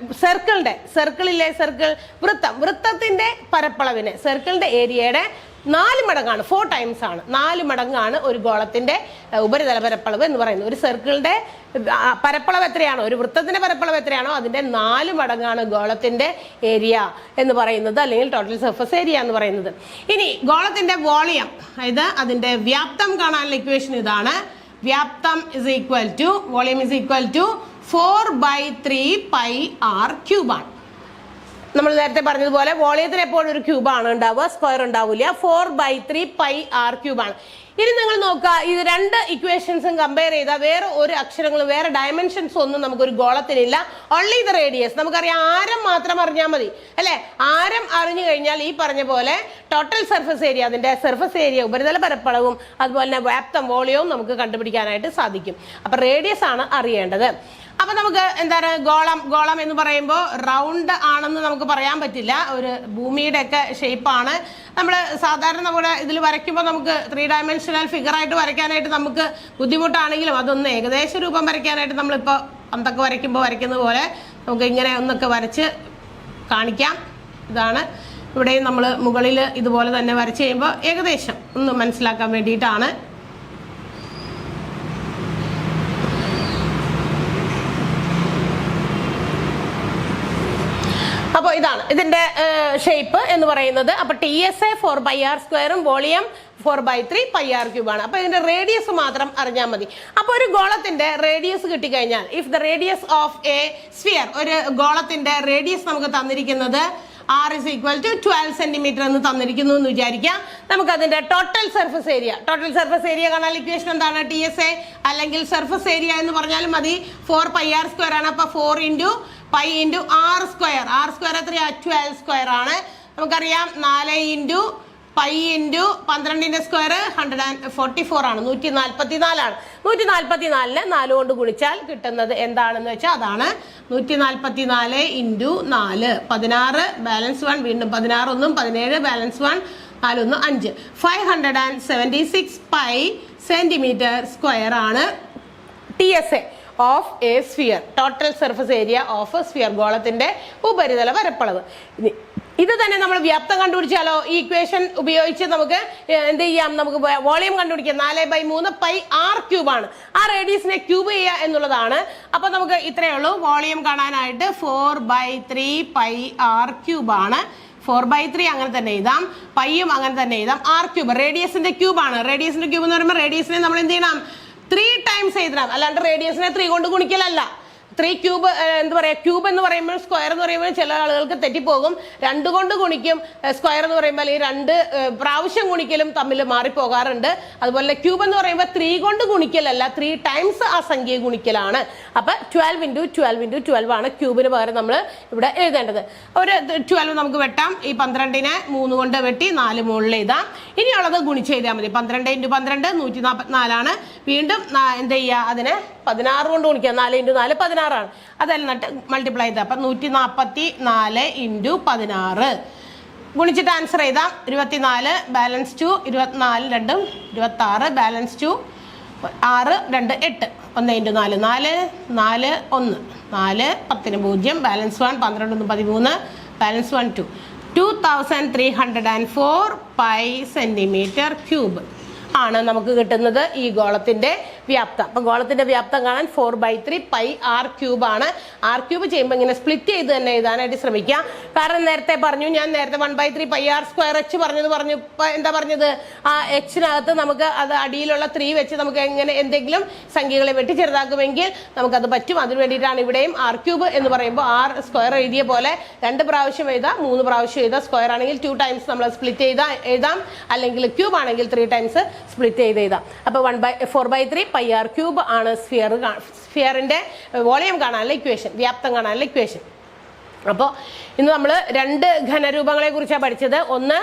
സർക്കിളിലെ വൃത്തത്തിന്റെ പരപ്പളവിന്, സർക്കിളിന്റെ ഏരിയയുടെ 4 മടങ്ങാണ്, 4 ടൈംസ് ആണ്. 4 മടങ്ങാണ് ഒരു ഗോളത്തിന്റെ ഉപരിതല പരപ്പളവ് എന്ന് പറയുന്നത്. ഒരു സർക്കിളിന്റെ പരപ്പളവ് എത്രയാണോ, ഒരു വൃത്തത്തിന്റെ പരപ്പളവ് എത്രയാണോ അതിന്റെ 4 മടങ്ങാണ് ഗോളത്തിന്റെ ഏരിയ എന്ന് പറയുന്നത്, അല്ലെങ്കിൽ ടോട്ടൽ സർഫസ് ഏരിയ എന്ന് പറയുന്നത്. ഇനി ഗോളത്തിന്റെ വോളിയം, അതായത് അതിന്റെ വ്യാപ്തം കാണാനുള്ള ഇക്വേഷൻ ഇതാണ്. വ്യാപ്തം is equal to volume is equal to 4/3πr³ ആണ്. നമ്മൾ നേരത്തെ പറഞ്ഞതുപോലെ വോളിയത്തിന് എപ്പോഴും ഒരു ക്യൂബാണ് ഉണ്ടാവുക, സ്ക്വയർ ഉണ്ടാവില്ല. 4/3πr³ ആണ്. ഇനി നിങ്ങൾ നോക്കുക, ഇത് രണ്ട് ഇക്വേഷൻസും കമ്പയർ ചെയ്താൽ വേറെ ഒരു അക്ഷരങ്ങളും വേറെ ഡയമെൻഷൻസ് ഒന്നും നമുക്കൊരു ഗോളത്തിനില്ല. Only the radius. നമുക്കറിയാം, ആരം മാത്രം അറിഞ്ഞാൽ മതി അല്ലെ. ആരം അറിഞ്ഞു കഴിഞ്ഞാൽ ഈ പറഞ്ഞ പോലെ ടോട്ടൽ സർഫസ് ഏരിയ, അതിന്റെ സർഫസ് ഏരിയ, ഉപരിതല പരപ്പളവും അതുപോലെ തന്നെ വ്യാപ്തം, വോളിയവും നമുക്ക് കണ്ടുപിടിക്കാനായിട്ട് സാധിക്കും. അപ്പൊ റേഡിയസ് ആണ് അറിയേണ്ടത്. അപ്പൊ നമുക്ക് എന്താണ് ഗോളം എന്ന് പറയുമ്പോൾ റൗണ്ട് ആണെന്ന് നമുക്ക് പറയാൻ പറ്റില്ല. ഒരു ഭൂമിയുടെ ഒക്കെ ഷേപ്പാണ്. നമ്മൾ സാധാരണ നമ്മുടെ ഇതിൽ വരയ്ക്കുമ്പോൾ നമുക്ക് 3 ഡയമെൻഷണൽ ഫിഗർ ആയിട്ട് വരയ്ക്കാനായിട്ട് നമുക്ക് ബുദ്ധിമുട്ടാണെങ്കിലും അതൊന്ന് ഏകദേശ രൂപം വരയ്ക്കാനായിട്ട് നമ്മളിപ്പോൾ പന്തൊക്കെ വരയ്ക്കുന്നത് പോലെ നമുക്ക് ഇങ്ങനെ ഒന്നൊക്കെ വരച്ച് കാണിക്കാം. ഇതാണ് ഇവിടെയും നമ്മൾ മുകളിൽ ഇതുപോലെ തന്നെ വരച്ച് കഴിയുമ്പോൾ ഏകദേശം ഒന്ന് മനസ്സിലാക്കാൻ വേണ്ടിയിട്ടാണ്. അപ്പോൾ ഇതാണ് ഇതിന്റെ ഷേപ്പ് എന്ന് പറയുന്നത്. അപ്പൊ TSA 4πr² വോളിയം 4/3πr³ ആണ്. അപ്പൊ ഇതിന്റെ റേഡിയസ് മാത്രം അറിഞ്ഞാൽ മതി. അപ്പൊ ഒരു ഗോളത്തിന്റെ റേഡിയസ് കിട്ടിക്കഴിഞ്ഞാൽ, if the radius of A sphere, ഒരു ഗോളത്തിന്റെ റേഡിയസ് നമുക്ക് തന്നിരിക്കുന്നത് R is equal to 12 cm എന്ന് തന്നിരിക്കുന്നു എന്ന് വിചാരിക്കാം. നമുക്ക് അതിന്റെ ടോട്ടൽ സർഫസ് ഏരിയ കാണാൻ ഇക്വേഷൻ എന്താണ്? TSA അല്ലെങ്കിൽ സർഫസ് ഏരിയ എന്ന് പറഞ്ഞാലും മതി. 4πr² ആണ്. അപ്പൊ 4 × π × r². r² എത്രയാ? 12² ആണ്. നമുക്കറിയാം 4 × π പൈ ഇൻറ്റു 12ന്റെ സ്ക്വയർ 144 ആണ്, 144 ആണ്. 144നെ 4 കൊണ്ട് ഗുണിച്ചാൽ കിട്ടുന്നത് എന്താണെന്ന് വെച്ചാൽ അതാണ് 144 ഇൻറ്റു 4 16, ബാലൻസ് 1, വീണ്ടും 16 ഒന്നും 17, ബാലൻസ് 1, 4 1 5, 576 പൈ സെന്റിമീറ്റർ സ്ക്വയർ ആണ് TSA of A sphere, total surface area of sphere, ഗോളത്തിന്റെ ഉപരിതല പരപ്പളവ്. ഇത് തന്നെ നമ്മൾ വ്യാപ്തം കണ്ടുപിടിച്ചാലോ? ഈ ഇക്വേഷൻ ഉപയോഗിച്ച് നമുക്ക് എന്ത് ചെയ്യാം? നമുക്ക് വോളിയം കണ്ടുപിടിക്കാം. 4/3 പൈ ആർ ക്യൂബ് ആണ്. ആ റേഡിയസിനെ ക്യൂബ് ചെയ്യുക എന്നുള്ളതാണ്. അപ്പൊ നമുക്ക് ഇത്രയേ ഉള്ളൂ. വോളിയം കാണാനായിട്ട് 4/3 പൈ ആർ ക്യൂബ് ആണ്. 4/3 അങ്ങനെ തന്നെ എഴുതാം, പൈയും അങ്ങനെ തന്നെ എഴുതാം. ആർ ക്യൂബ് റേഡിയസിന്റെ ക്യൂബ് ആണ്. റേഡിയസിന്റെ ക്യൂബ് എന്ന് പറയുമ്പോൾ റേഡിയസിനെ നമ്മൾ എന്ത് ചെയ്യണം? 3 ടൈംസ് എഴുതണം, അല്ലാണ്ട് റേഡിയസിനെ 3 കൊണ്ട് ഗുണിക്കലല്ല. 3 ക്യൂബ് എന്താ പറയുക, ക്യൂബ് എന്ന് പറയുമ്പോൾ സ്ക്വയർ എന്ന് പറയുമ്പോൾ ചില ആളുകൾക്ക് തെറ്റിപ്പോകും. 2 കൊണ്ട് ഗുണിക്കും സ്ക്വയർ എന്ന് പറയുമ്പോൾ ഈ 2 പ്രാവശ്യം ഗുണിക്കലും തമ്മിൽ മാറിപ്പോകാറുണ്ട്. അതുപോലെ ക്യൂബ് എന്ന് പറയുമ്പോൾ 3 കൊണ്ട് ഗുണിക്കലല്ല, 3 ടൈംസ് ആ സംഖ്യ ഗുണിക്കലാണ്. അപ്പൊ 12 × 12 × 12 ആണ് ക്യൂബിന് പകരം നമ്മൾ ഇവിടെ എഴുതേണ്ടത്. ഒരു 12 നമുക്ക് വെട്ടാം. ഈ 12നെ 3 കൊണ്ട് വെട്ടി 4 മുകളിൽ എഴുതാം. ഇനിയുള്ളത് ഗുണിച്ച് എഴുതിയാൽ മതി. 12 × 12 144 ആണ്. വീണ്ടും എന്ത് ചെയ്യുക? അതിനെ 16 കൊണ്ട് ഗുണിക്കുക. 4 × 4 16 ആണ്. അതെല്ലാം മൾട്ടിപ്ലൈ ചെയ്താൽ അപ്പൊ 144 × 16 ഗുണിച്ചിട്ട് answer ചെയ്താം. 24, balance 2, 24 2 26, balance 2 6 2 8, 1 × 4 4 4 1 4 10 0, balance 1 12 1 13, balance 1 2 2304 pi centimetre cube ആണ് നമുക്ക് കിട്ടുന്നത് ഈ ഗോളത്തിന്റെ വ്യാപ്തം. അപ്പൊ ഗോളത്തിന്റെ വ്യാപ്തം കാണാൻ 4/3 പൈ ആർ ക്യൂബ് ആണ്. ആർ ക്യൂബ് ചെയ്യുമ്പോൾ ഇങ്ങനെ സ്പ്ലിറ്റ് ചെയ്ത് തന്നെ എഴുതാനായിട്ട് ശ്രമിക്കാം. കാരണം നേരത്തെ പറഞ്ഞു, ഞാൻ നേരത്തെ 1/3 പൈ ആർ സ്ക്വയർ എച്ച് പറഞ്ഞു. എന്താ പറഞ്ഞത്? ആ എച്ചിനകത്ത് നമുക്ക് അത് അടിയിലുള്ള 3 വെച്ച് നമുക്ക് എങ്ങനെ എന്തെങ്കിലും സംഖ്യകളെ വെട്ടി ചെറുതാക്കുമെങ്കിൽ നമുക്കത് പറ്റും. അതിന് വേണ്ടിയിട്ടാണ് ഇവിടെയും ആർ ക്യൂബ് എന്ന് പറയുമ്പോൾ ആർ സ്ക്വയർ എഴുതിയ പോലെ 2 പ്രാവശ്യം എഴുതാം, 3 പ്രാവശ്യം എഴുതാം. സ്ക്വയർ ആണെങ്കിൽ 2 ടൈംസ് നമ്മൾ സ്പ്ലിറ്റ് എഴുതാം, അല്ലെങ്കിൽ ക്യൂബ് ആണെങ്കിൽ 3 ടൈംസ് സ്പ്ലിറ്റ് ചെയ്ത് എഴുതാം. അപ്പൊ 4/3 പൈ ആർ ക്യൂബ് ആണ് സ്ഫിയറിന്റെ വോളിയം കാണാനുള്ള ഇക്വേഷൻ, വ്യാപ്തം കാണാനുള്ള ഇക്വേഷൻ. അപ്പോൾ ഇന്ന് നമ്മൾ 2 ഘനരൂപങ്ങളെ കുറിച്ചാണ് പഠിച്ചത്. ഒന്ന്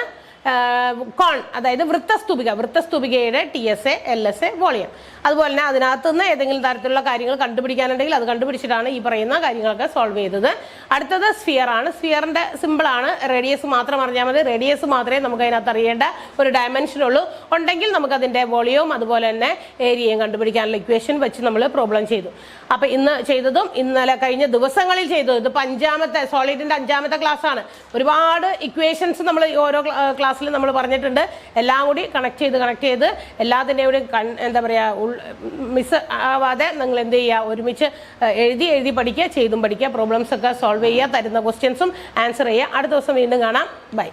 കോൺ, അതായത് വൃത്തസ്തൂപികയുടെ TSA LSA വോളിയം. അതുപോലെ തന്നെ അതിനകത്ത് നിന്ന് ഏതെങ്കിലും തരത്തിലുള്ള കാര്യങ്ങൾ കണ്ടുപിടിക്കാനുണ്ടെങ്കിൽ അത് കണ്ടുപിടിച്ചിട്ടാണ് ഈ പറയുന്ന കാര്യങ്ങളൊക്കെ സോൾവ് ചെയ്തത്. അടുത്തത് സ്ഫിയർ ആണ്. സ്ഫിയറിന്റെ സിമ്പിൾ ആണ്, റേഡിയസ് മാത്രം അറിഞ്ഞാൽ മതി. റേഡിയസ് മാത്രമേ നമുക്ക് അതിനകത്ത് അറിയേണ്ട ഒരു ഡയമെൻഷൻ ഉള്ളൂ. ഉണ്ടെങ്കിൽ നമുക്ക് അതിന്റെ വോളിയവും അതുപോലെ തന്നെ ഏരിയയും കണ്ടുപിടിക്കാനുള്ള ഇക്വേഷൻ വെച്ച് നമ്മൾ പ്രോബ്ലം ചെയ്തു. അപ്പൊ ഇന്ന് ചെയ്തതും ഇന്നലെ കഴിഞ്ഞ ദിവസങ്ങളിൽ ചെയ്തതും, ഇത് 5ാമത്തെ സോളിഡിന്റെ 5ാമത്തെ ക്ലാസ് ആണ്. ഒരുപാട് ഇക്വേഷൻസ് നമ്മൾ ഓരോ ക്ലാസ്സിൽ നമ്മൾ പറഞ്ഞിട്ടുണ്ട്. എല്ലാം കൂടി കണക്ട് ചെയ്ത് എല്ലാത്തിൻ്റെയും കൂടി എന്താ പറയുക മിസ് ആവാതെ നിങ്ങൾ എന്ത് ചെയ്യുക? ഒരുമിച്ച് എഴുതി പഠിക്കുക, ചെയ്തും പഠിക്കുക, പ്രോബ്ലംസ് ഒക്കെ സോൾവ് ചെയ്യുക, തരുന്ന ക്വസ്റ്റ്യൻസും ആൻസർ ചെയ്യുക. അടുത്ത ദിവസം വീണ്ടും കാണാം. ബൈ.